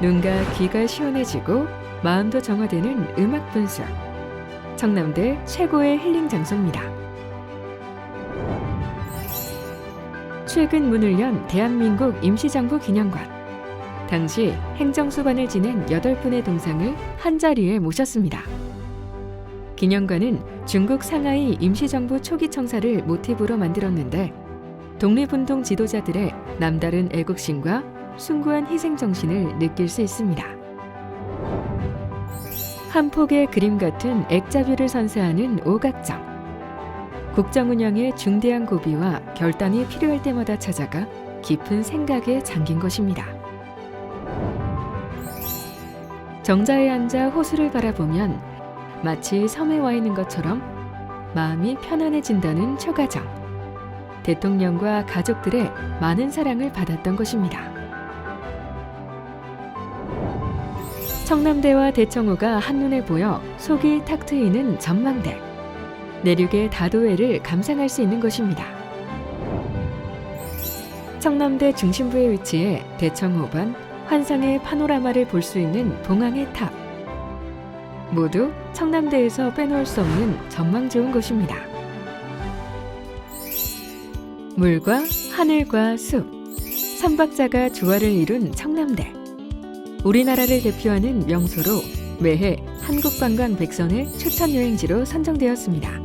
눈과 귀가 시원해지고 마음도 정화되는 음악 분수. 청남대 최고의 힐링 장소입니다. 최근 문을 연 대한민국 임시정부 기념관. 당시 행정수반을 지낸 8분의 동상을 한자리에 모셨습니다. 기념관은 중국 상하이 임시정부 초기 청사를 모티브로 만들었는데 독립운동 지도자들의 남다른 애국심과 숭고한 희생정신을 느낄 수 있습니다. 한 폭의 그림 같은 액자뷰를 선사하는 오각정. 국정 운영에 중대한 고비와 결단이 필요할 때마다 찾아가 깊은 생각에 잠긴 것입니다. 정자에 앉아 호수를 바라보면 마치 섬에 와 있는 것처럼 마음이 편안해진다는 초가정. 대통령과 가족들의 많은 사랑을 받았던 것입니다. 청남대와 대청호가 한눈에 보여 속이 탁 트이는 전망대. 내륙의 다도해를 감상할 수 있는 곳입니다. 청남대 중심부에 위치해 대청호반, 환상의 파노라마를 볼 수 있는 봉황의 탑. 모두 청남대에서 빼놓을 수 없는 전망 좋은 곳입니다. 물과 하늘과 숲, 삼박자가 조화를 이룬 청남대. 우리나라를 대표하는 명소로 매해 한국관광 100선의 추천 여행지로 선정되었습니다.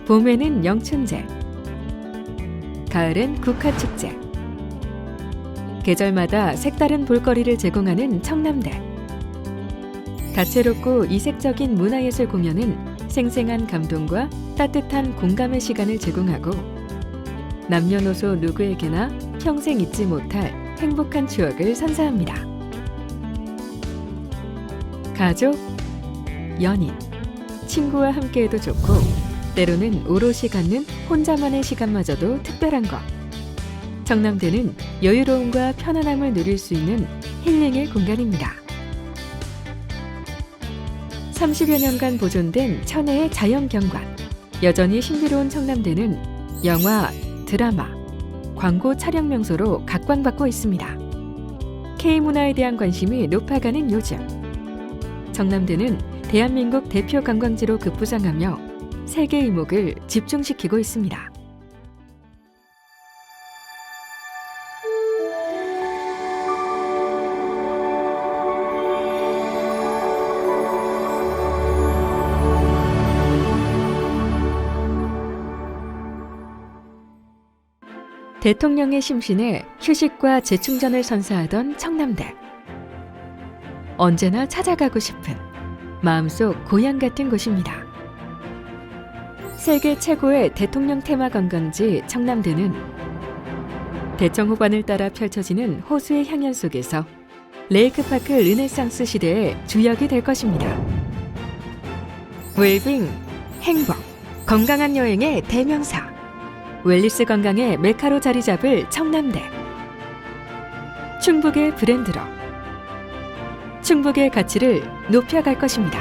봄에는 영춘제, 가을엔 국화축제. 계절마다 색다른 볼거리를 제공하는 청남대. 다채롭고 이색적인 문화예술 공연은 생생한 감동과 따뜻한 공감의 시간을 제공하고 남녀노소 누구에게나 평생 잊지 못할 행복한 추억을 선사합니다. 가족, 연인, 친구와 함께해도 좋고 때로는 오롯이 갖는 혼자만의 시간마저도 특별한 것. 청남대는 여유로움과 편안함을 누릴 수 있는 힐링의 공간입니다. 30여 년간 보존된 천혜의 자연경관. 여전히 신비로운 청남대는 영화, 드라마, 광고 촬영 명소로 각광받고 있습니다. K문화에 대한 관심이 높아가는 요즘. 청남대는 대한민국 대표 관광지로 급부상하며 세계 이목을 집중시키고 있습니다. 대통령의 심신에 휴식과 재충전을 선사하던 청남대. 언제나 찾아가고 싶은 마음속 고향 같은 곳입니다. 세계 최고의 대통령 테마 관광지 청남대는 대청호반을 따라 펼쳐지는 호수의 향연 속에서 레이크파크 르네상스 시대의 주역이 될 것입니다. 웰빙, 행복, 건강한 여행의 대명사. 웰리스 건강의 메카로 자리 잡을 청남대. 충북의 브랜드로 충북의 가치를 높여갈 것입니다.